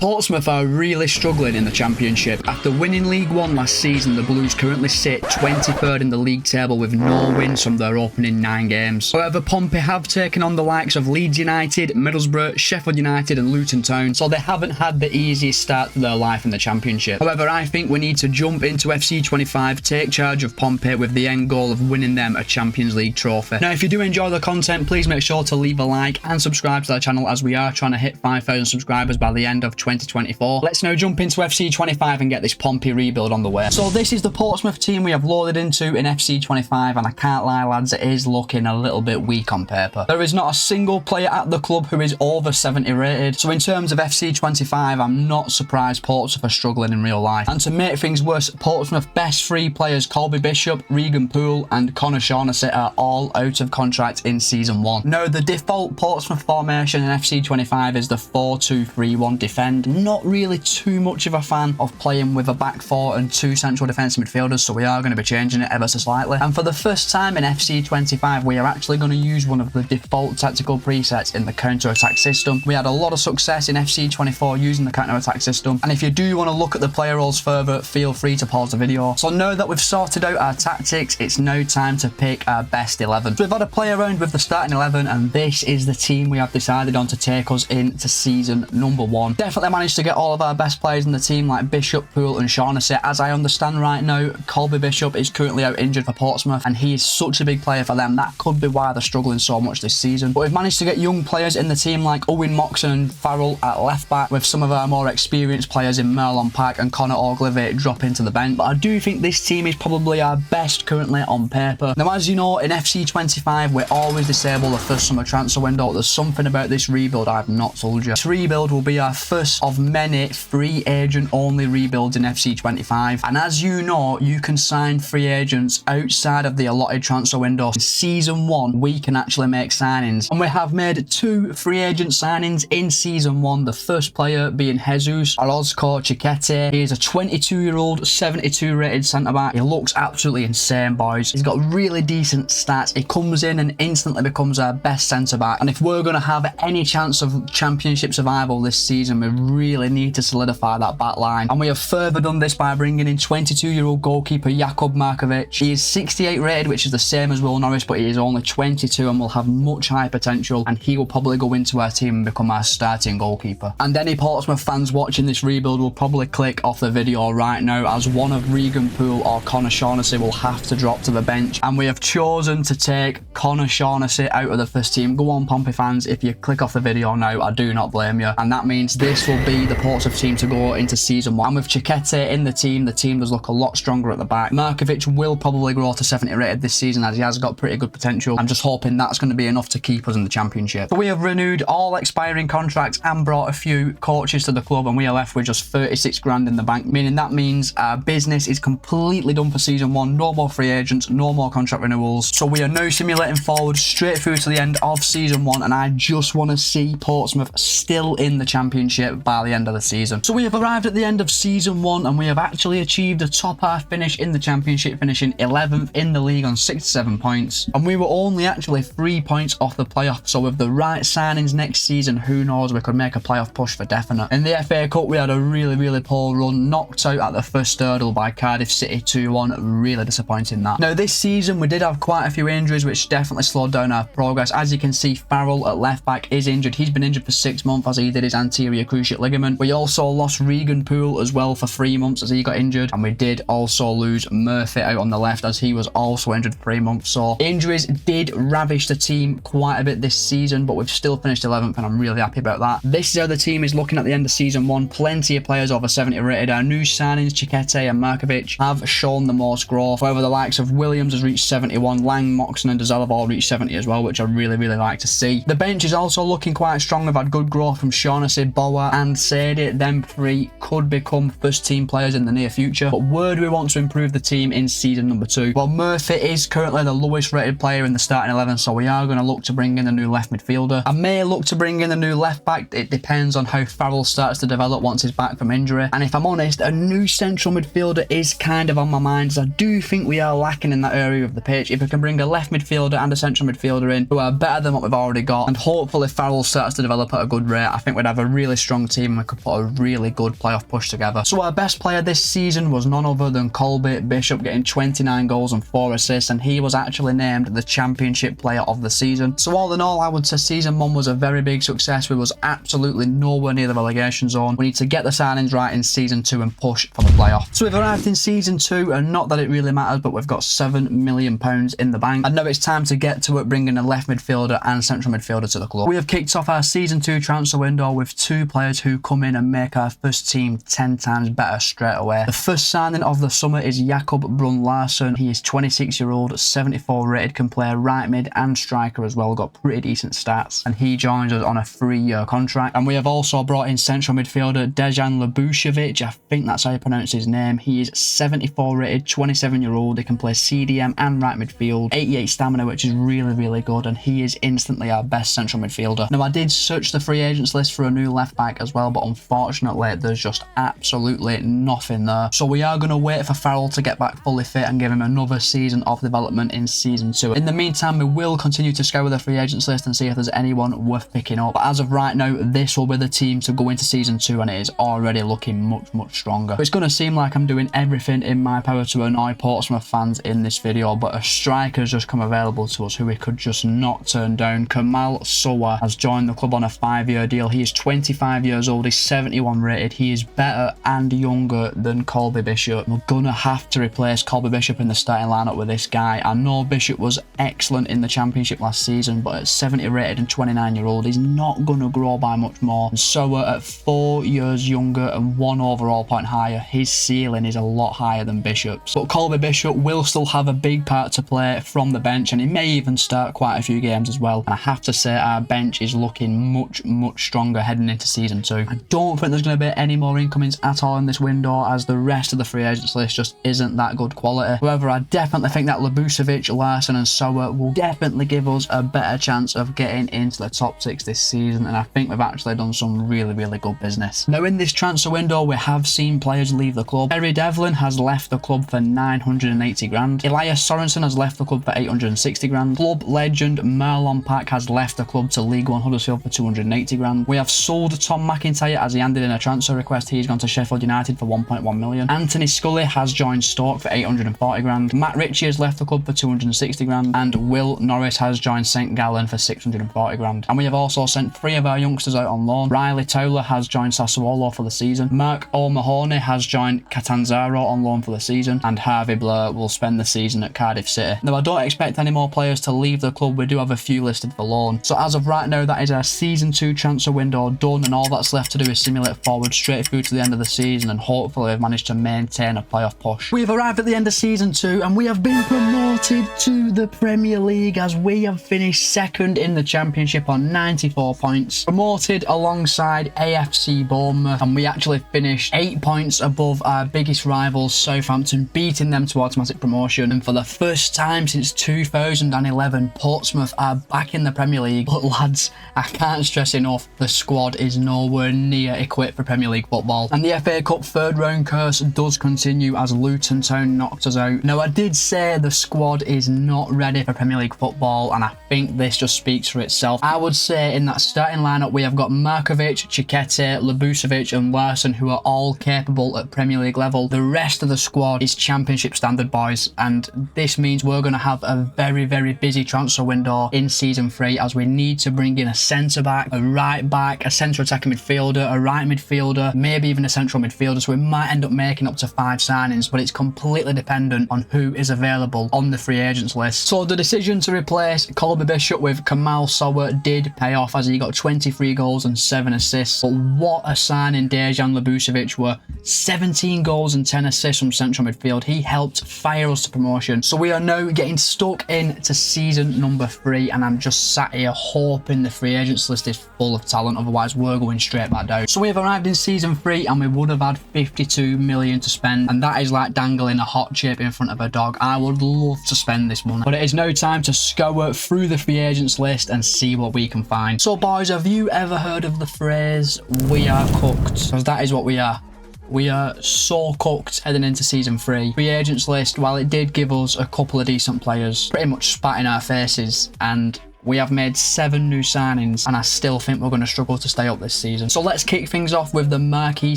Portsmouth are really struggling in the Championship. After winning League One last season, the Blues currently sit 23rd in the league table with no wins from their opening 9 games. However, Pompey have taken on the likes of Leeds United, Middlesbrough, Sheffield United and Luton Town, so they haven't had the easiest start to their life in the Championship. However, I think we need to jump into FC25, take charge of Pompey with the end goal of winning them a Champions League trophy. Now, if you do enjoy the content, please make sure to leave a like and subscribe to the channel, as we are trying to hit 5,000 subscribers by the end of 2024. Let's now jump into FC25 and get this Pompey rebuild on the way. So this is the Portsmouth team we have loaded into in FC25, and I can't lie lads, it is looking a little bit weak on paper. There is not a single player at the club who is over 70 rated, so in terms of FC25 I'm not surprised Portsmouth are struggling in real life. And to make things worse, Portsmouth best 3 players Colby Bishop, Regan Poole and Connor Shaughnessy are all out of contract in season 1. Now the default Portsmouth formation in FC25 is the 4-2-3-1 defend. Not really too much of a fan of playing with a back 4 and 2 central defensive midfielders, so we are going to be changing it ever so slightly. And for the first time in FC25 we are actually going to use one of the default tactical presets in the counter-attack system. We had a lot of success in FC24 using the counter-attack system, and if you do want to look at the player roles further, feel free to pause the video. So now that we've sorted out our tactics, it's now time to pick our best 11. So we've had a play around with the starting 11, and this is the team we have decided on to take us into season number 1. Definitely managed to get all of our best players in the team like Bishop, Poole and Shaughnessy. As I understand right now, Colby Bishop is currently out injured for Portsmouth, and he is such a big player for them. That could be why they're struggling so much this season. But we've managed to get young players in the team like Owen Moxon and Farrell at left back, with some of our more experienced players in Merlon Pack and Connor Ogilvie dropping to the bench. But I do think this team is probably our best currently on paper. Now, as you know, in FC25 we always disable the first summer transfer window. There's something about this rebuild I've not told you. This rebuild will be our first of many free agent only rebuilds in FC25, and as you know, you can sign free agents outside of the allotted transfer window. In season 1 we can actually make signings, and we have made 2 free agent signings in season 1. The first player being Jesus Orozco Chiquete. He is a 22-year-old 72 rated centre back. He looks absolutely insane, boys. He's got really decent stats. He comes in and instantly becomes our best centre back, and if we're going to have any chance of championship survival this season, we really need to solidify that back line. And we have further done this by bringing in 22-year-old goalkeeper Jakub Markovic. He is 68 rated, which is the same as Will Norris, but he is only 22 and will have much higher potential, and he will probably go into our team and become our starting goalkeeper. And any Portsmouth fans watching this rebuild will probably click off the video right now, as one of Regan Poole or Connor Shaughnessy will have to drop to the bench, and we have chosen to take Connor Shaughnessy out of the first team. Go on, Pompey fans, if you click off the video now, I do not blame you. And that means this will be the Portsmouth team to go into season 1. And with Chiquete in the team does look a lot stronger at the back. Markovic will probably grow to 70 rated this season, as he has got pretty good potential. I'm just hoping that's going to be enough to keep us in the Championship. So we have renewed all expiring contracts and brought a few coaches to the club, and we are left with just 36 grand in the bank, meaning that means our business is completely done for season 1. No more free agents, no more contract renewals. So we are now simulating forward straight through to the end of season 1, and I just want to see Portsmouth still in the Championship by the end of the season. So we have arrived at the end of season 1, and we have actually achieved a top half finish in the Championship, finishing 11th in the league on 67 points, and we were only actually 3 points off the playoff. So with the right signings next season, who knows, we could make a playoff push for definite. In the FA Cup we had a really poor run, knocked out at the first hurdle by Cardiff City 2-1, really disappointing that. Now this season we did have quite a few injuries which definitely slowed down our progress. As you can see, Farrell at left back is injured. He's been injured for 6 months as he did his anterior cruciate ligament. We also lost Regan Poole as well for 3 months as he got injured, and we did also lose Murphy out on the left as he was also injured for 3 months. So injuries did ravish the team quite a bit this season, but we've still finished 11th and I'm really happy about that. This is how the team is looking at the end of season 1. Plenty of players over 70 rated. Our new signings Chiquete and Markovic have shown the most growth. However, the likes of Williams has reached 71, Lang, Moxon and Dezal have all reached 70 as well, which I really like to see. The bench is also looking quite strong. We've had good growth from Shaughnessy, Boa and Sadie. Them 3 could become first team players in the near future. But where do we want to improve the team in season number 2? Well, Murphy is currently the lowest rated player in the starting 11, so we are going to look to bring in a new left midfielder. I may look to bring in a new left back. It depends on how Farrell starts to develop once he's back from injury. And if I'm honest, a new central midfielder is kind of on my mind, as I do think we are lacking in that area of the pitch. If we can bring a left midfielder and a central midfielder in who are better than what we've already got, and hopefully Farrell starts to develop at a good rate, I think we'd have a really strong team and we could put a really good playoff push together. So our best player this season was none other than Colby Bishop, getting 29 goals and 4 assists, and he was actually named the Championship Player of the Season. So all in all, I would say season 1 was a very big success. We was absolutely nowhere near the relegation zone. We need to get the signings right in season 2 and push for the playoff. So we've arrived in season 2, and not that it really matters, but we've got £7 million in the bank. I know it's time to get to it, bringing a left midfielder and central midfielder to the club. We have kicked off our season 2 transfer window with 2 players who come in and make our first team 10 times better straight away. The first signing of the summer is Jakob Brun-Larsen. He is 26-year-old, 74 rated, can play right mid and striker as well, got pretty decent stats, and he joins us on a 3-year contract. And we have also brought in central midfielder Dejan Lubušević, I think that's how you pronounce his name. He is 74 rated, 27-year-old, he can play CDM and right midfield, 88 stamina, which is really good, and he is instantly our best central midfielder. Now I did search the free agents list for a new left back as well, but unfortunately there's just absolutely nothing there. So we are going to wait for Farrell to get back fully fit and give him another season of development in season 2. In the meantime, we will continue to scour the free agents list and see if there's anyone worth picking up. But as of right now, this will be the team to go into season 2, and it is already looking much stronger. It's going to seem like I'm doing everything in my power to annoy Portsmouth fans in this video, but a striker has just come available to us who we could just not turn down. Kamal Sowa has joined the club on a 5-year deal. He is 25 years old, he's 71 rated, he is better and younger than Colby Bishop. We're gonna have to replace Colby Bishop in the starting lineup with this guy. I know Bishop was excellent in the championship last season, but at 70 rated and 29-year-old, he's not gonna grow by much more. And Sowa, at 4 years younger and 1 overall point higher, his ceiling is a lot higher than Bishop's. But Colby Bishop will still have a big part to play from the bench, and he may even start quite a few games as well. And I have to say, our bench is looking much stronger heading into season 2. I don't think there's going to be any more incomings at all in this window, as the rest of the free agents list just isn't that good quality. However, I definitely think that Lubušević, Larsen and Sowa will definitely give us a better chance of getting into the top 6 this season, and I think we've actually done some really good business. Now in this transfer window, we have seen players leave the club. Terry Devlin has left the club for 980 grand. Elias Sorensen has left the club for 860 grand. Club legend Marlon Pack has left the club to League One Huddersfield for 280 grand. We have sold Tom McIntyre as he handed in a transfer request. He's gone to Sheffield United for 1.1 million. Anthony Scully has joined Stoke for 840 grand. Matt Ritchie has left the club for 260 grand. And Will Norris has joined St Gallen for 640 grand. And we have also sent 3 of our youngsters out on loan. Riley Towler has joined Sassuolo for the season. Mark O'Mahony has joined Catanzaro on loan for the season. And Harvey Blair will spend the season at Cardiff City. Now I don't expect any more players to leave the club. We do have a few listed for loan. So as of right now, that is our season 2 transfer window done, and all that's left to do is simulate forward straight through to the end of the season, and hopefully we've managed to maintain a playoff push. We've arrived at the end of season 2 and we have been promoted to the Premier League, as we have finished 2nd in the Championship on 94 points. Promoted alongside AFC Bournemouth, and we actually finished 8 points above our biggest rivals Southampton, beating them to automatic promotion. And for the first time since 2011, Portsmouth are back in the Premier League. But lads, I can't stress enough, the squad is nowhere near equipped for Premier League football. And the FA Cup 3rd round curse does continue as Luton Town knocked us out. Now I did say the squad is not ready for Premier League football, and I think this just speaks for itself. I would say in that starting lineup we have got Markovic, Chiquete, Lubušević and Larsen, who are all capable at Premier League level. The rest of the squad is Championship standard, boys, and this means we're going to have a very busy transfer window in season 3, as we need to bring in a centre back, a right back, a centre attacking midfielder, a right midfielder, maybe even a central midfielder. So we might end up making up to 5 signings, but it's completely dependent on who is available on the free agents list. So the decision to replace Colby Bishop with Kamal Sowa did pay off, as he got 23 goals and 7 assists. But what a signing Dejan Lubušević were. 17 goals and 10 assists from central midfield. He helped fire us to promotion. So we are now getting stuck into season number 3, and I'm just sat here hoping the free agents list is full of talent, otherwise we're going straight back down. So we have arrived in season 3 and we would have had 52 million to spend, and that is like dangling a hot chip in front of a dog. I would love to spend this money, but it is now time to scour through the free agents list and see what we can find. So boys, have you ever heard of the phrase "we are cooked"? Because that is what we are. We are so cooked heading into season 3. Free agents list, while it did give us a couple of decent players, pretty much spat in our faces, and we have made 7 new signings, and I still think we're going to struggle to stay up this season. So let's kick things off with the marquee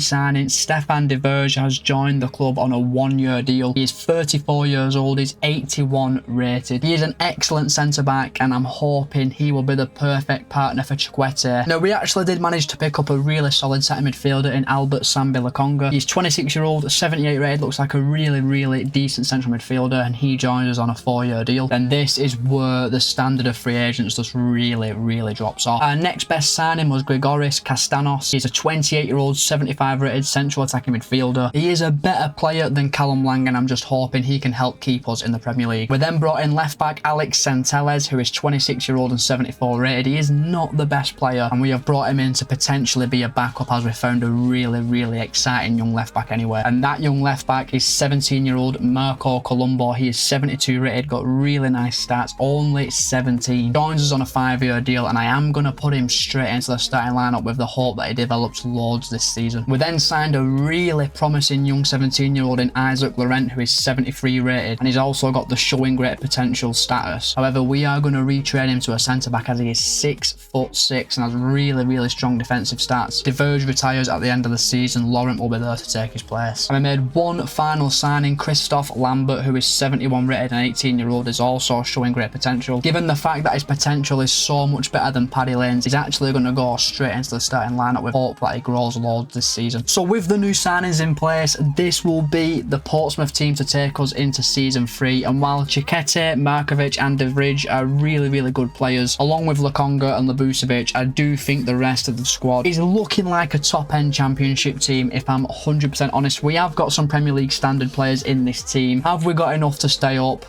signing. Stefan de Vrij has joined the club on a 1-year deal. He is 34 years old, he's 81 rated. He is an excellent centre-back, and I'm hoping he will be the perfect partner for Chiquete. Now, we actually did manage to pick up a really solid centre midfielder in Albert Sambi Lokonga. He's 26-year-old, 78 rated, looks like a really decent central midfielder, and he joins us on a 4-year deal. And this is where the standard of free agents just really drops off. Our next best signing was Grigoris Castanos. He's a 28-year-old, 75 rated central attacking midfielder. He is a better player than Callum Lang, and I'm just hoping he can help keep us in the Premier League. We then brought in left back Alex Centelles, who is 26-year-old and 74 rated. He is not the best player, and we have brought him in to potentially be a backup, as we found a really exciting young left back anyway. And that young left back is 17-year-old Marco Colombo. He is 72 rated, got really nice stats, only 17. Joins us on a 5-year deal, and I am going to put him straight into the starting lineup with the hope that he develops loads this season. We then signed a really promising young 17-year-old in Isaac Laurent, who is 73 rated, and he's also got the showing great potential status. However, we are going to retrain him to a centre-back, as he is 6'6" and has really strong defensive stats. De Vrij retires at the end of the season. Laurent will be there to take his place. And we made one final signing. Christophe Lambert, who is 71 rated and 18-year-old, is also showing great potential. Given the fact that his potential is so much better than Paddy Lane's, he's actually going to go straight into the starting lineup with hope that he grows loads this season. So with the new signings in place, this will be the Portsmouth team to take us into season 3. And while Chiquete, Markovic and de Vrij are really good players, along with Lokonga and Labusevic, I do think the rest of the squad is looking like a top-end championship team, if I'm 100% honest. We have got some Premier League standard players in this team. Have we got enough to stay up?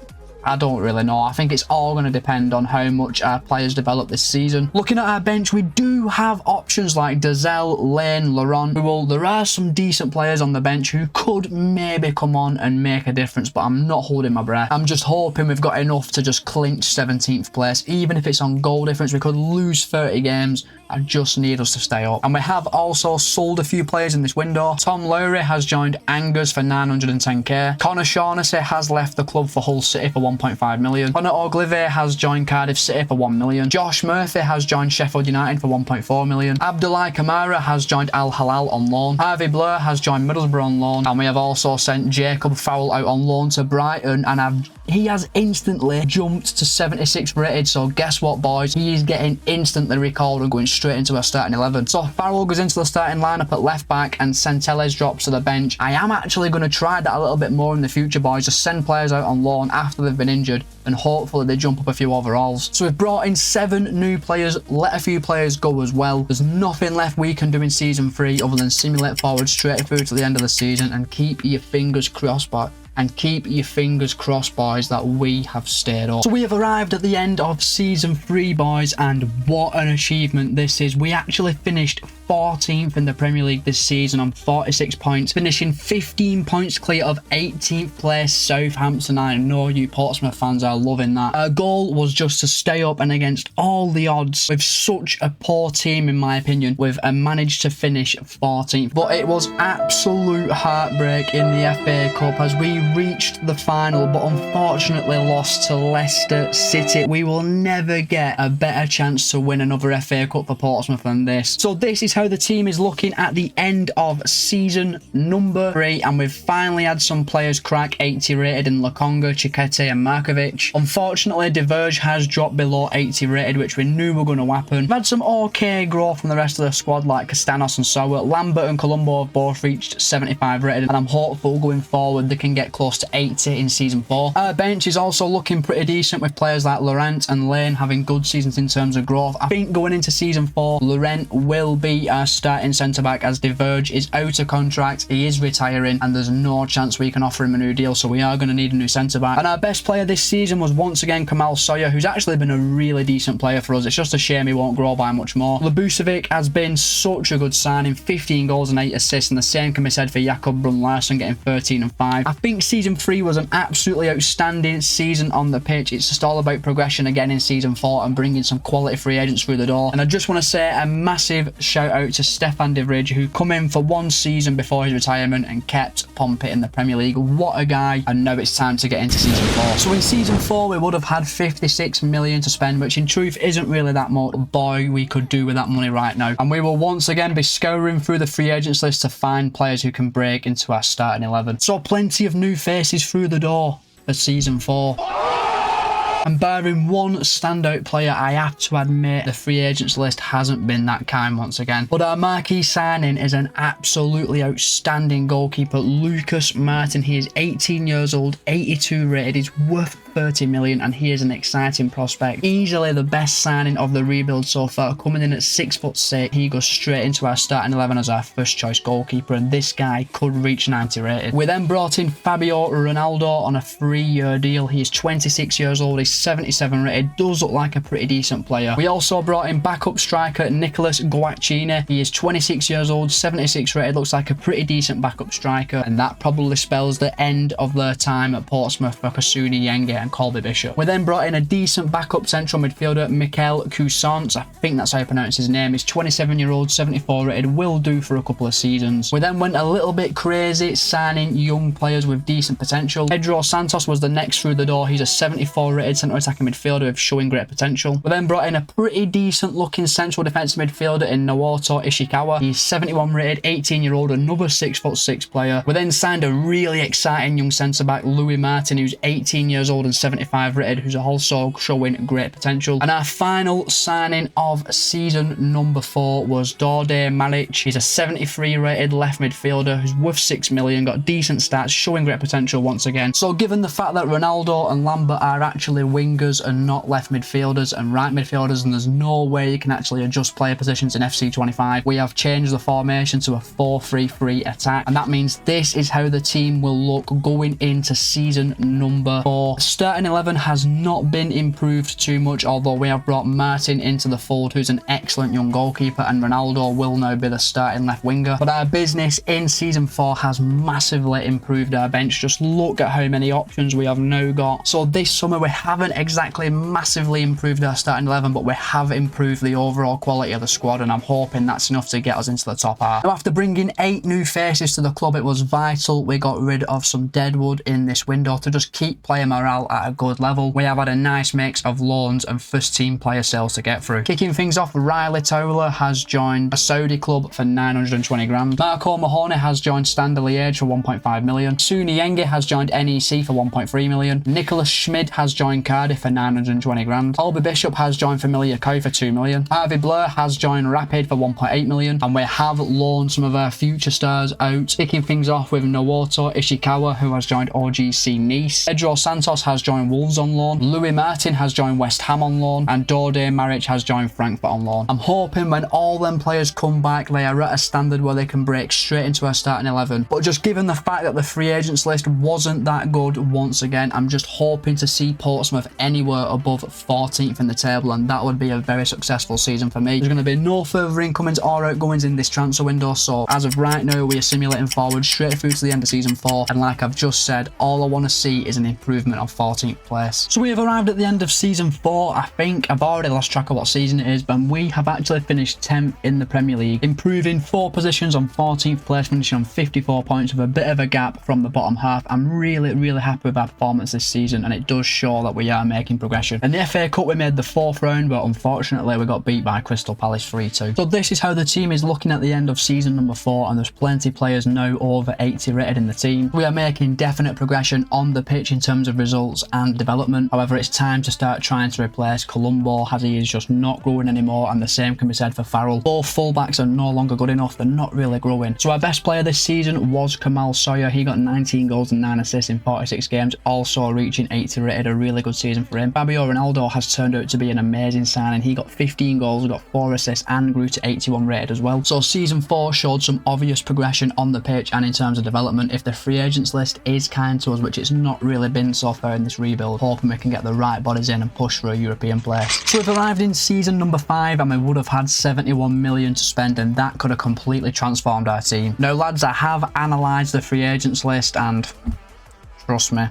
I don't really know. I think it's all going to depend on how much our players develop this season. Looking at our bench, we do have options like Dazelle, Lane, Laurent, there are some decent players on the bench who could maybe come on and make a difference, but I'm not holding my breath. I'm just hoping we've got enough to just clinch 17th place. Even if it's on goal difference, we could lose 30 games. I just need us to stay up. And we have also sold a few players in this window. Tom Lowry has joined Angers for 910k. Connor Shaughnessy has left the club for Hull City for 1.5 million. Conor Ogilvie has joined Cardiff City for 1 million. Josh Murphy has joined Sheffield United for 1.4 million. Abdullah Kamara has joined Al Hilal on loan. Harvey Blur has joined Middlesbrough on loan. And we have also sent Jacob Fowle out on loan to Brighton, and he has instantly jumped to 76 rated. So guess what, boys? He is getting instantly recalled and going straight into our starting 11. So Farrell goes into the starting lineup at left back and Centelles drops to the bench. I am actually going to try that a little bit more in the future, boys. Just send players out on loan after they've been injured, and hopefully they jump up a few overalls. So we've brought in 7 new players, let a few players go as well. There's nothing left we can do in season 3 other than simulate forward straight through to the end of the season and keep your fingers crossed, boys, that we have stayed up. So we have arrived at the end of season 3, boys, and what an achievement this is. We actually finished 14th in the Premier League this season on 46 points, finishing 15 points clear of 18th place Southampton. I know you Portsmouth fans are loving that. Our goal was just to stay up, and against all the odds, with such a poor team in my opinion, we've managed to finish 14th. But it was absolute heartbreak in the FA Cup as we reached the final, but unfortunately lost to Leicester City. We will never get a better chance to win another FA Cup for Portsmouth than this. So this is how the team is looking at the end of season number 3, and we've finally had some players crack 80 rated in Lokonga, Chiquete and Markovic. Unfortunately, de Vrij has dropped below 80 rated, which we knew were going to happen. We've had some okay growth from the rest of the squad like Castanos and Sauer. Lambert and Colombo have both reached 75 rated, and I'm hopeful going forward they can get close to 80 in season 4. Our bench is also looking pretty decent with players like Laurent and Lane having good seasons in terms of growth. I think going into season 4, Laurent will be our starting centre-back as de Vrij is out of contract, he is retiring, and there's no chance we can offer him a new deal, so we are going to need a new centre-back. And our best player this season was once again Kamal Sawyer, who's actually been a really decent player for us. It's just a shame he won't grow by much more. Labusevic has been such a good signing, 15 goals and 8 assists, and the same can be said for Jakob Brun-Larsen getting 13 and 5. I think season 3 was an absolutely outstanding season on the pitch. It's just all about progression again in season 4 and bringing some quality free agents through the door. And I just want to say a massive shout out to Stefan de Vrij, who come in for one season before his retirement and kept Pompey in the Premier League. What a guy. And now it's time to get into season 4. So in season 4 we would have had 56 million to spend, which in truth isn't really that much. Boy, we could do with that money right now. And we will once again be scouring through the free agents list to find players who can break into our starting 11. So plenty of new faces through the door for season 4. And barring one standout player, I have to admit the free agents list hasn't been that kind once again. But our marquee signing is an absolutely outstanding goalkeeper, Lucas Martin. He is 18 years old, 82 rated, he's worth 30 million, and he is an exciting prospect. Easily the best signing of the rebuild so far, coming in at 6'6". He goes straight into our starting 11 as our first choice goalkeeper, and this guy could reach 90 rated. We then brought in Fabio Ronaldo on a 3-year deal. He is 26 years old, he's 77 rated, does look like a pretty decent player. We also brought in backup striker Nicolas Guaccini. He is 26 years old, 76 rated, looks like a pretty decent backup striker, and that probably spells the end of their time at Portsmouth for Kasuni Yenge and Colby Bishop. We then brought in a decent backup central midfielder, Mikel Cousance. I think that's how you pronounce his name. He's 27-year-old, 74 rated, will do for a couple of seasons. We then went a little bit crazy, signing young players with decent potential. Pedro Santos was the next through the door. He's a 74 rated centre attacking midfielder with showing great potential. We then brought in a pretty decent looking central defensive midfielder in Naoto Ishikawa. He's 71 rated, 18-year-old, another 6'6" player. We then signed a really exciting young centre back, Louis Martin, who's 18 years old and 75 rated, who's also showing great potential. And our final signing of season number 4 was Dorde Maric. He's a 73 rated left midfielder who's worth 6 million, got decent stats, showing great potential once again. So given the fact that Ronaldo and Lambert are actually wingers and not left midfielders and right midfielders, and there's no way you can actually adjust player positions in FC25, we have changed the formation to a 4-3-3 attack, and that means this is how the team will look going into season number 4. Starting 11 has not been improved too much, although we have brought Martin into the fold, who's an excellent young goalkeeper, and Ronaldo will now be the starting left winger. But our business in season 4 has massively improved our bench. Just look at how many options we have now got. So this summer we haven't exactly massively improved our starting 11, but we have improved the overall quality of the squad, and I'm hoping that's enough to get us into the top half. Now, after bringing 8 new faces to the club, it was vital we got rid of some deadwood in this window to just keep player morale at a good level. We have had a nice mix of loans and first team player sales to get through. Kicking things off, Riley Towler has joined a Saudi club for 920 grand. Marco Mahoney has joined Standard Liège for 1.5 million. Suni Yenge has joined NEC for 1.3 million. Nicholas Schmid has joined Cardiff for 920 grand. Colby Bishop has joined Familia Cow for 2 million. Harvey Blur has joined Rapid for 1.8 million. And we have loaned some of our future stars out. Kicking things off with Naoto Ishikawa, who has joined OGC Nice. Pedro Santos has joined Wolves on loan. Louis Martin has joined West Ham on loan. And Dorde Maric has joined Frankfurt on loan. I'm hoping when all them players come back, they are at a standard where they can break straight into our starting 11. But just given the fact that the free agents list wasn't that good once again, I'm just hoping to see Portsmouth anywhere above 14th in the table, and that would be a very successful season for me. There's going to be no further incomings or outgoings in this transfer window, so as of right now we are simulating forward straight through to the end of season 4, and like I've just said, all I want to see is an improvement of 14th place. So we have arrived at the end of season 4. I think I've already lost track of what season it is, but we have actually finished 10th in the Premier League, improving 4 positions on 14th place, finishing on 54 points with a bit of a gap from the bottom half. I'm really happy with our performance this season, and it does show that we are making progression. In the FA Cup we made the 4th round, but unfortunately we got beat by Crystal Palace 3-2. So this is how the team is looking at the end of season number 4, and there's plenty of players now over 80 rated in the team. We are making definite progression on the pitch in terms of results and development. However, it's time to start trying to replace Colombo, as he is just not growing anymore, and the same can be said for Farrell. Both fullbacks are no longer good enough, they're not really growing. So our best player this season was Kamal Sawyer. He got 19 goals and 9 assists in 46 games, also reaching 80 rated, a really good season for him. Fabio Ronaldo has turned out to be an amazing signing. He got 15 goals, got 4 assists and grew to 81 rated as well. So season 4 showed some obvious progression on the pitch and in terms of development. If the free agents list is kind to us, which it's not really been so far in this rebuild, hoping we can get the right bodies in and push for a European place. So we've arrived in season number 5 and we would have had 71 million to spend, and that could have completely transformed our team. Now lads, I have analysed the free agents list, and trust me,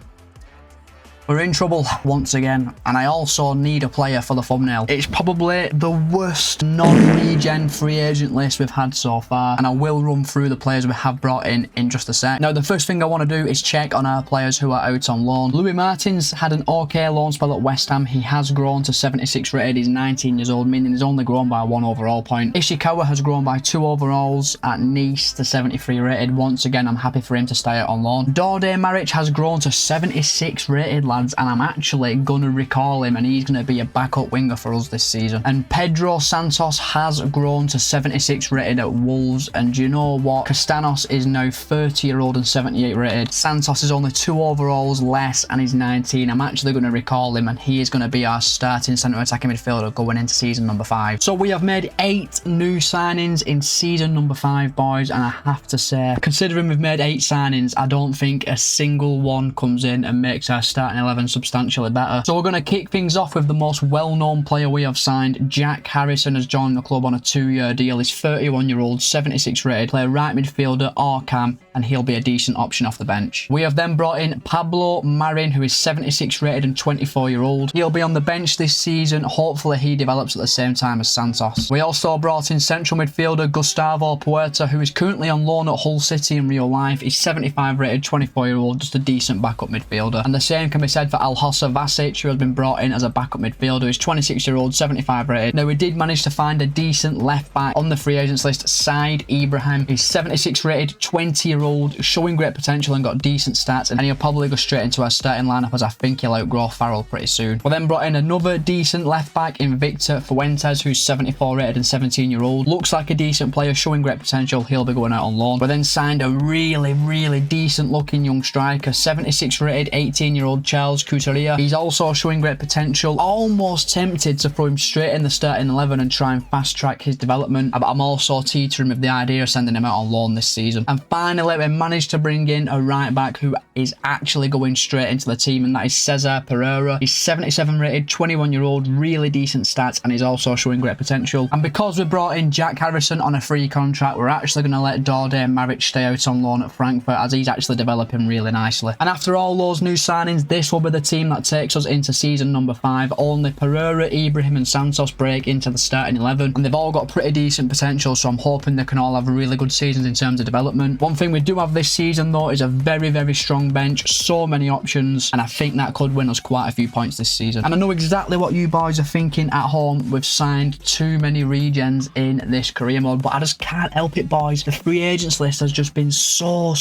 We're in trouble once again, and I also need a player for the thumbnail. It's probably the worst non-regen free agent list we've had so far, and I will run through the players we have brought in just a sec. Now, the first thing I want to do is check on our players who are out on loan. Louis Martins had an okay loan spell at West Ham. He has grown to 76 rated. He's 19 years old, meaning he's only grown by 1 overall point. Ishikawa has grown by 2 overalls at Nice to 73 rated. Once again, I'm happy for him to stay out on loan. Dorde Maric has grown to 76 rated, lads, and I'm actually gonna recall him, and he's gonna be a backup winger for us this season. And Pedro Santos has grown to 76 rated at Wolves, and do you know what? Castanos is now 30-year-old and 78 rated. Santos is only 2 overalls less, and he's 19. I'm actually gonna recall him, and he is gonna be our starting centre attacking midfielder going into season number 5. So we have made 8 new signings in season number 5, boys, and I have to say, considering we've made 8 signings, I don't think a single one comes in and makes our starting 11 substantially better. So we're going to kick things off with the most well-known player we have signed. Jack Harrison has joined the club on a 2-year deal. He's 31-year-old, 76 rated, play right midfielder or cam, and he'll be a decent option off the bench. We have then brought in Pablo Marin, who is 76 rated and 24-year-old. He'll be on the bench this season. Hopefully he develops at the same time as Santos. We also brought in central midfielder Gustavo Puerta, who is currently on loan at Hull City in real life. He's 75 rated, 24-year-old, just a decent backup midfielder. And the same can be said for Alhossa Vasic, who has been brought in as a backup midfielder. He's 26-year-old, 75 rated. Now, we did manage to find a decent left back on the free agents list, Said Ibrahim. He's 76 rated, 20-year-old, showing great potential and got decent stats, and he'll probably go straight into our starting lineup, as I think he'll outgrow Farrell pretty soon. We then brought in another decent left back in Victor Fuentes, who's 74 rated and 17-year-old. Looks like a decent player, showing great potential. He'll be going out on loan. We then signed a really decent looking young striker, 76 rated, 18-year-old Charles Couturier. He's also showing great potential. Almost tempted to throw him straight in the starting 11 and try and fast track his development, but I'm also teetering with the idea of sending him out on loan this season. And finally, we managed to bring in a right back who is actually going straight into the team, and that is Cesar Pereira. He's 77 rated, 21-year-old, really decent stats, and he's also showing great potential. And because we brought in Jack Harrison on a free contract, we're actually going to let Dorde Maric stay out on loan at Frankfurt, as he's actually developing really nicely. And after all those new signings, this will be the team that takes us into season number 5. Only Pereira, Ibrahim and Santos break into the starting 11, and they've all got pretty decent potential, so I'm hoping they can all have really good seasons in terms of development. One thing we do have this season though is a very strong bench, so many options, and I think that could win us quite a few points this season. And I know exactly what you boys are thinking at home. We've signed too many regens in this career mode, but I just can't help it, boys. The free agents list has just been so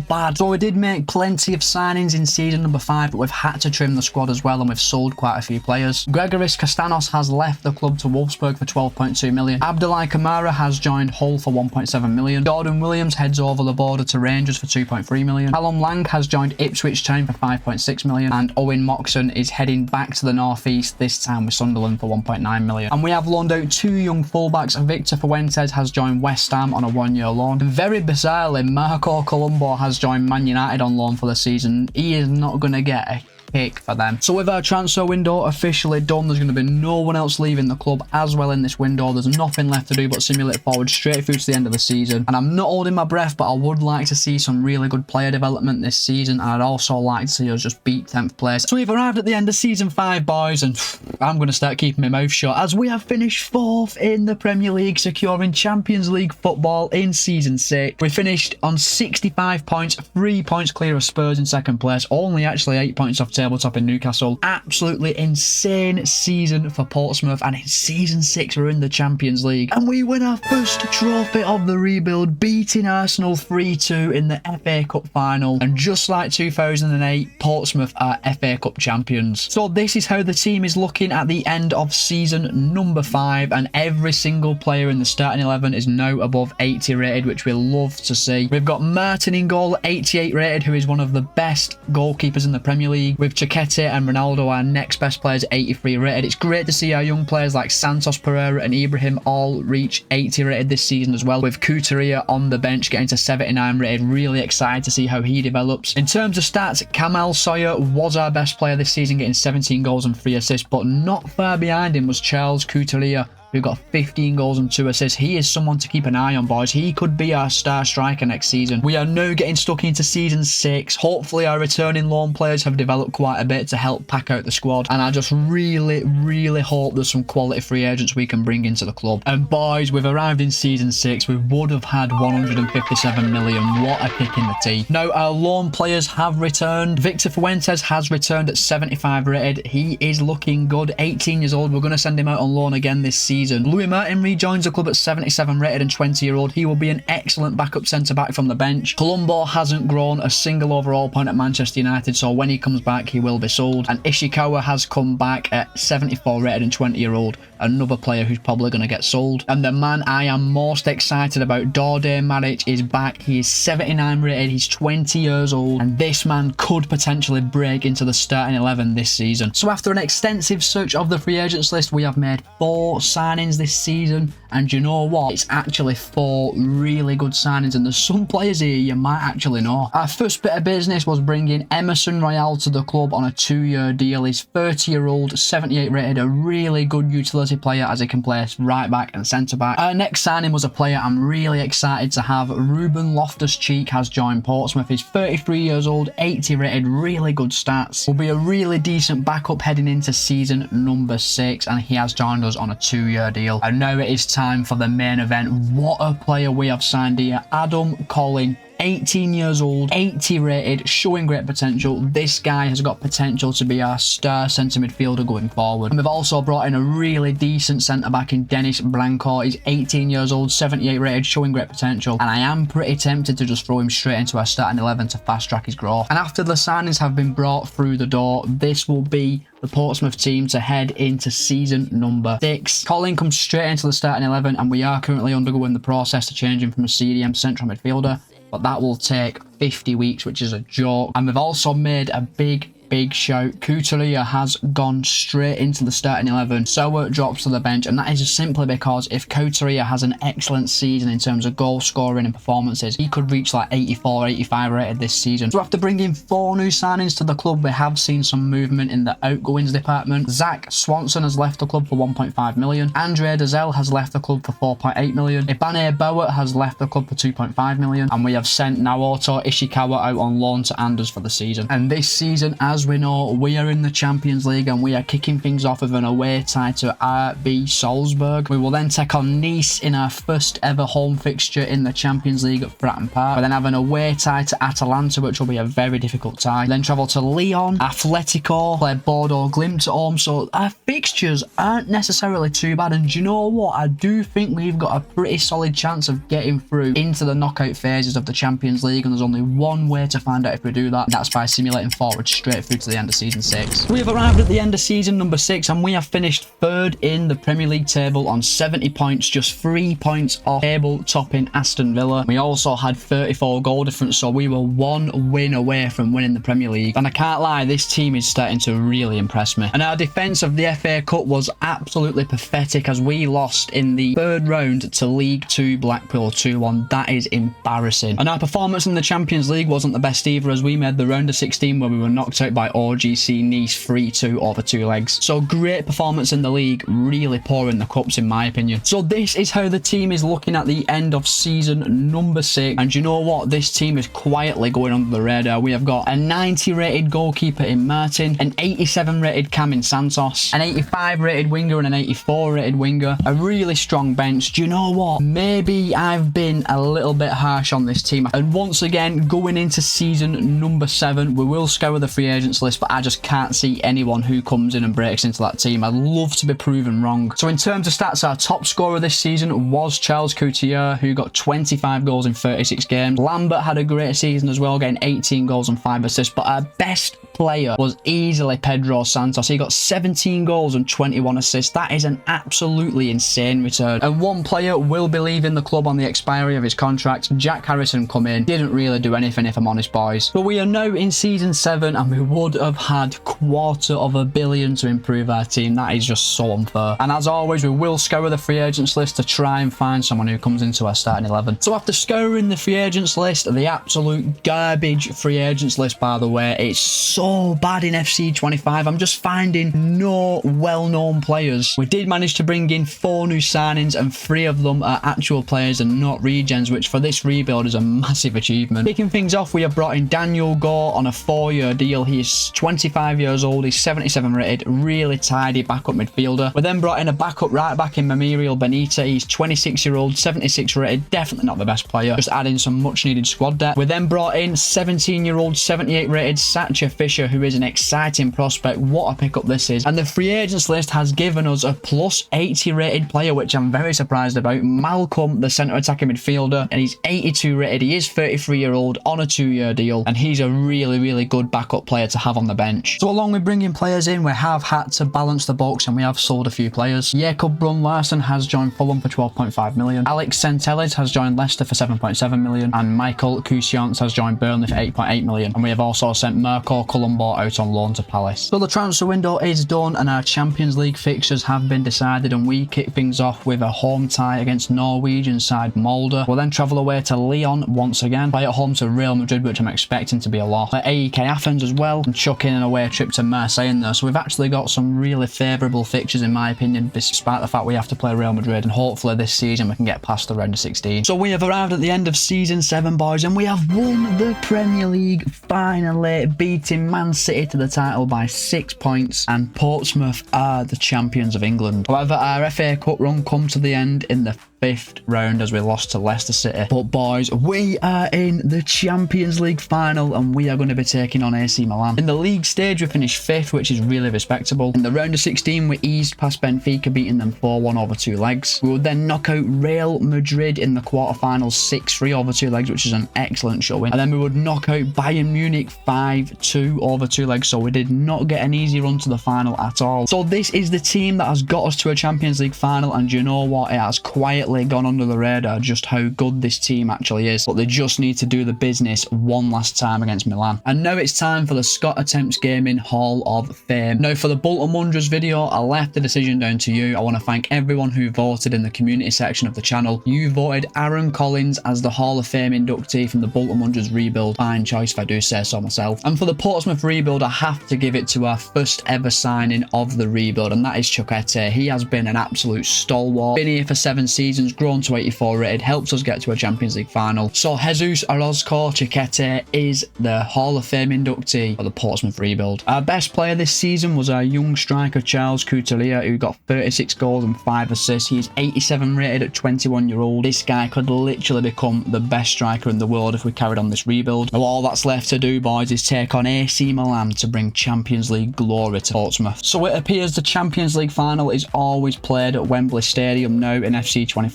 bad. So we did make plenty of signings in season number 5, but we've had to trim the squad as well, and we've sold quite a few players. Gregoris Castanos has left the club to Wolfsburg for 12.2 million. Abdoulaye Kamara has joined Hull for 1.7 million. Jordan Williams heads over the border to Rangers for 2.3 million. Callum Lang has joined Ipswich Town for 5.6 million, and Owen Moxon is heading back to the northeast, this time with Sunderland for 1.9 million. And we have loaned out 2 young fullbacks. Victor Fuentes has joined West Ham on a 1-year loan. And very bizarrely, Marco Colombo has joined Man United on loan for the season. He is not going to get a pick for them. So with our transfer window officially done, there's going to be no one else leaving the club as well in this window. There's nothing left to do but simulate forward straight through to the end of the season. And I'm not holding my breath, but I would like to see some really good player development this season, and I'd also like to see us just beat 10th place. So we've arrived at the end of season 5, boys, and I'm going to start keeping my mouth shut, as we have finished 4th in the Premier League, securing Champions League football in season 6. We finished on 65 points, 3 points clear of Spurs in 2nd place, only actually 8 points off tabletop in Newcastle. Absolutely insane season for Portsmouth, and in season 6 we're in the Champions League, and we win our first trophy of the rebuild, beating Arsenal 3-2 in the FA Cup final. And just like 2008, Portsmouth are FA Cup champions. So this is how the team is looking at the end of season number 5, and every single player in the starting 11 is now above 80 rated, which we love to see. We've got Martin in goal, 88 rated, who is one of the best goalkeepers in the Premier League, with Chiquete and Ronaldo, our next best players, 83 rated. It's great to see our young players like Santos, Pereira and Ibrahim all reach 80 rated this season as well, with Couturier on the bench getting to 79 rated. Really excited to see how he develops. In terms of stats, Kamal Sawyer was our best player this season, getting 17 goals and 3 assists, but not far behind him was Charles Couturier who got 15 goals and 2 assists. He is someone to keep an eye on, boys. He could be our star striker next season. We are now getting stuck into season 6. Hopefully our returning loan players have developed quite a bit to help pack out the squad, and I just really hope there's some quality free agents we can bring into the club. And boys, we've arrived in season 6. We would have had 157 million. What a kick in the teeth. Now our loan players have returned. Victor Fuentes has returned at 75 rated. He is looking good. 18 years old. We're going to send him out on loan again this season. Louis Merton rejoins the club at 77 rated and 20-year-old. He will be an excellent backup centre-back from the bench. Colombo hasn't grown a single overall point at Manchester United, so when he comes back, he will be sold. And Ishikawa has come back at 74 rated and 20-year-old. Another player who's probably going to get sold. And the man I am most excited about, Dorde Maric, is back. He is 79 rated. He's 20 years old. And this man could potentially break into the starting 11 this season. So after an extensive search of the free agents list, we have made 4 signings this season. And you know what? It's actually 4 really good signings. And there's some players here you might actually know. Our first bit of business was bringing Emerson Royal to the club on a 2-year deal. He's 30-year-old, 78 rated, a really good utility player as he can play right back and centre back. Our next signing was a player I'm really excited to have. Ruben Loftus-Cheek has joined Portsmouth. He's 33 years old, 80 rated, really good stats. Will be a really decent backup heading into season number 6, and he has joined us on a 2-year deal. And now it is time for the main event. What a player we have signed here. Adam Collin, 18 years old, 80 rated, showing great potential. This guy has got potential to be our star centre midfielder going forward. And we've also brought in a really decent centre back in Dennis Blanco. He's 18 years old, 78 rated, showing great potential. And I am pretty tempted to just throw him straight into our starting 11 to fast track his growth. And after the signings have been brought through the door, this will be the Portsmouth team to head into season number 6. Colin comes straight into the starting 11, and we are currently undergoing the process to change him from a CDM central midfielder, but that will take 50 weeks, which is a joke. And we've also made a big shout. Couturier has gone straight into the starting 11. Sower drops to the bench, and that is simply because if Couturier has an excellent season in terms of goal scoring and performances, he could reach like 84, 85 rated this season. So after bringing 4 new signings to the club, we have seen some movement in the outgoings department. Zach Swanson has left the club for 1.5 million. Andre Dazelle has left the club for 4.8 million. Ibane Bowett has left the club for 2.5 million. And we have sent Naoto Ishikawa out on loan to Anders for the season. And this season, as we know, we are in the Champions League, and we are kicking things off with an away tie to RB Salzburg. We will then take on Nice in our first ever home fixture in the Champions League at Fratton Park. We then have an away tie to Atalanta, which will be a very difficult tie. Then travel to Lyon, Atletico, play Bordeaux Glimt at home. So our fixtures aren't necessarily too bad, and do you know what? I do think we've got a pretty solid chance of getting through into the knockout phases of the Champions League, and there's only one way to find out if we do that. That's by simulating forward straight through to the end of season 6. We have arrived at the end of season number 6, and we have finished 3rd in the Premier League table on 70 points, just 3 points off table topping Aston Villa. We also had 34 goal difference, so we were 1 win away from winning the Premier League. And I can't lie, this team is starting to really impress me. And our defence of the FA Cup was absolutely pathetic, as we lost in the 3rd round to League 2 Blackpool 2-1. That is embarrassing. And our performance in the Champions League wasn't the best either, as we made the round of 16 where we were knocked out by OGC Nice 3-2 over 2 legs. So great performance in the league, really poor in the cups in my opinion. So this is how the team is looking at the end of season number 6. And you know what? This team is quietly going under the radar. We have got a 90 rated goalkeeper in Martin, an 87 rated Cam in Santos, an 85 rated winger and an 84 rated winger, a really strong bench. Do you know what? Maybe I've been a little bit harsh on this team. And once again, going into season number 7, we will scour the free agents list, but I just can't see anyone who comes in and breaks into that team. I'd love to be proven wrong. So in terms of stats, our top scorer this season was Charles Couturier, who got 25 goals in 36 games. Lambert had a great season as well, getting 18 goals and 5 assists, but our best player was easily Pedro Santos. He got 17 goals and 21 assists. That is an absolutely insane return. And one player will be leaving the club on the expiry of his contract. Jack Harrison come in. Didn't really do anything, if I'm honest, boys. But we are now in season 7, and we would have had $250 million to improve our team. That is just so unfair. And as always, we will scour the free agents list to try and find someone who comes into our starting 11. So after scouring the free agents list, the absolute garbage free agents list, by the way, it's so so bad in FC25. I'm just finding no well-known players. We did manage to bring in 4 new signings, and 3 of them are actual players and not regens, which for this rebuild is a massive achievement. Kicking things off, we have brought in Daniel Gore on a 4-year deal. He is 25 years old. He's 77 rated. Really tidy backup midfielder. We then brought in a backup right back in Memorial Benita. He's 26-year-old, 76 rated. Definitely not the best player. Just adding some much-needed squad depth. We then brought in 17-year-old, 78 rated Satcher Fisher, who is an exciting prospect. What a pickup this is. And the free agents list has given us a plus 80 rated player, which I'm very surprised about. Malcolm, the centre attacking midfielder, and he's 82 rated. He is 33-year-old on a 2-year deal, and he's a really good backup player to have on the bench. So along with bringing players in, we have had to balance the books, and we have sold a few players. Jakob Brun-Larsen has joined Fulham for 12.5 million. Alex Centelles has joined Leicester for 7.7 million, and Michael Kusiance has joined Burnley for 8.8 million. And we have also sent Mirko Colombo out on loan to Palace. So the transfer window is done, and our Champions League fixtures have been decided, and we kick things off with a home tie against Norwegian side Molde. We'll then travel away to Lyon once again, play at home to Real Madrid, which I'm expecting to be a loss. At AEK Athens as well, and chuck in an away trip to Marseille in there. So we've actually got some really favourable fixtures in my opinion, despite the fact we have to play Real Madrid, and hopefully this season we can get past the round of 16. So we have arrived at the end of season 7, boys, and we have won the Premier League finally, beating Man City to the title by 6 points, and Portsmouth are the champions of England. However, our FA Cup run come to the end in the 5th round as we lost to Leicester City. But boys, we are in the Champions League final, and we are going to be taking on AC Milan. In the league stage, we finished 5th, which is really respectable. In the round of 16, we eased past Benfica, beating them 4-1 over 2 legs. We would then knock out Real Madrid in the quarterfinals 6-3 over 2 legs, which is an excellent showing. And then we would knock out Bayern Munich 5-2 over 2 legs, so we did not get an easy run to the final at all. So this is the team that has got us to a Champions League final, and you know what? It has quietly gone under the radar just how good this team actually is, but they just need to do the business one last time against Milan. And now it's time for the Scott Attempts Gaming Hall of Fame. Now for the Bolton Wanderers video, I left the decision down to you. I want to thank everyone who voted in the community section of the channel. You voted Aaron Collins as the Hall of Fame inductee from the Bolton Wanderers rebuild. Fine choice if I do say so myself. And for the Portsmouth rebuild, I have to give it to our first ever signing of the rebuild, and that is Chukwete. He has been an absolute stalwart, been here for 7 seasons, grown to 84 rated, helps us get to a Champions League final. So Jesus Orozco Chukwete is the Hall of Fame inductee for the Portsmouth rebuild. Our best player this season was our young striker Charles Couturier, who got 36 goals and 5 assists. He's 87 rated at 21-year-old. This guy could literally become the best striker in the world if we carried on this rebuild. Now all that's left to do, boys, is take on AC Milan to bring Champions League glory to Portsmouth. So it appears the Champions League final is always played at Wembley Stadium now in FC25,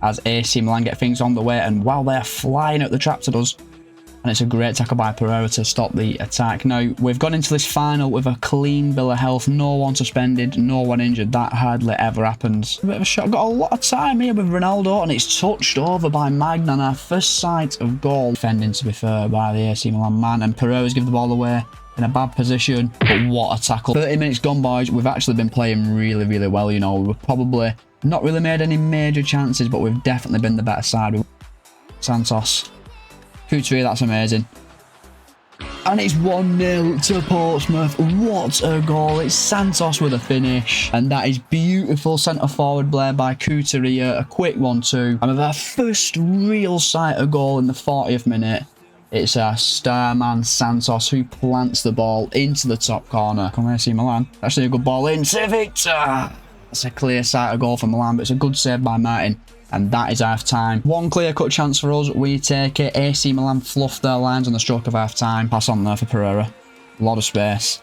as AC Milan get things on the way, and while they're flying out the trap to us, and it's a great tackle by Pereira to stop the attack. Now, we've gone into this final with a clean bill of health, no one suspended, no one injured. That hardly ever happens. A bit of a shot, got a lot of time here with Ronaldo, and it's touched over by Magnan. Our first sight of goal. Defending, to be fair, by the AC Milan man, and Pereira's give the ball away in a bad position, but what a tackle. 30 minutes gone, boys. We've actually been playing really well, you know. We've probably not really made any major chances, but we've definitely been the better side. Santos. Couturier, that's amazing. And it's 1-0 to Portsmouth. What a goal. It's Santos with a finish. And that is beautiful centre-forward play by Couturier. A quick 1-2. And with our first real sight of goal in the 40th minute, it's our star man Santos who plants the ball into the top corner. Come here, AC Milan. Actually a good ball in. Save it! That's a clear sight of goal for Milan, but it's a good save by Martin. And that is half time. One clear-cut chance for us. We take it. AC Milan fluff their lines on the stroke of half time. Pass on there for Pereira. A lot of space.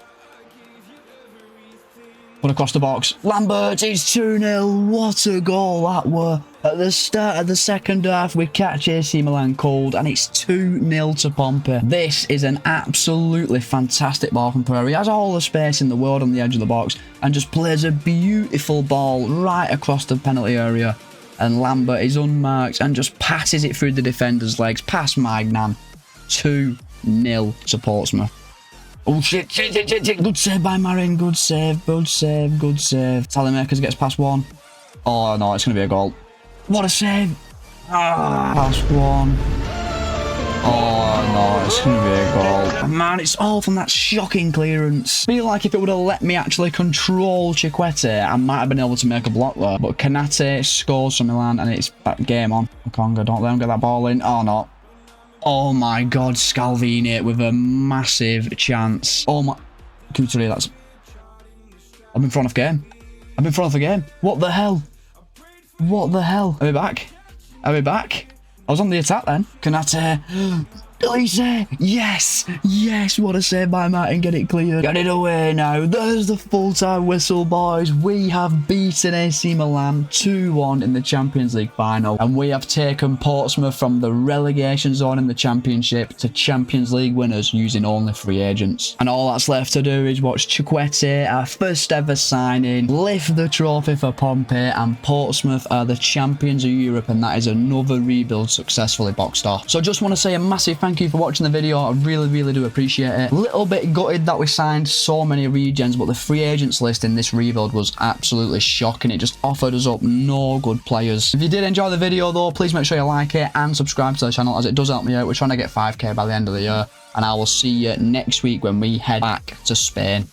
Put across the box. Lambert is 2-0. What a goal that were. At the start of the second half, we catch AC Milan cold, and it's 2-0 to Pompey. This is an absolutely fantastic ball from Pereira. He has all the space in the world on the edge of the box and just plays a beautiful ball right across the penalty area. And Lambert is unmarked and just passes it through the defender's legs past Magnan. 2-0 to Portsmouth. Oh shit. Good save by Marin. Good save. Salamakers gets past one. Oh no, it's going to be a goal. What a save. Past one. Oh, Oh no, it's going to be a goal. Man, it's all from that shocking clearance. I feel like if it would have let me actually control Chiquete, I might have been able to make a block there. But Kanate scores for Milan and it's game on. Conga, don't let him get that ball in. Oh no. Oh my god, Scalvini with a massive chance. Oh my... Couturier, that's... I've been thrown off game. I've been thrown off the game. What the hell? What the hell? Are we back? Are we back? I was on the attack then. Kanate. Elise. Yes. Yes. What a save by Martin. Get it cleared. Get it away now. There's the full-time whistle, boys. We have beaten AC Milan 2-1 in the Champions League final. And we have taken Portsmouth from the relegation zone in the Championship to Champions League winners using only free agents. And all that's left to do is watch Chiquete, our first ever signing, lift the trophy for Pompey, and Portsmouth are the champions of Europe, and that is another rebuild successfully boxed off. So just want to say a massive thank you for watching the video. I really do appreciate it. A little bit gutted that we signed so many regens, but the free agents list in this rebuild was absolutely shocking. It just offered us up no good players. If you did enjoy the video though, please make sure you like it and subscribe to the channel, as it does help me out. We're trying to get 5k by the end of the year, and I will see you next week when we head back to Spain.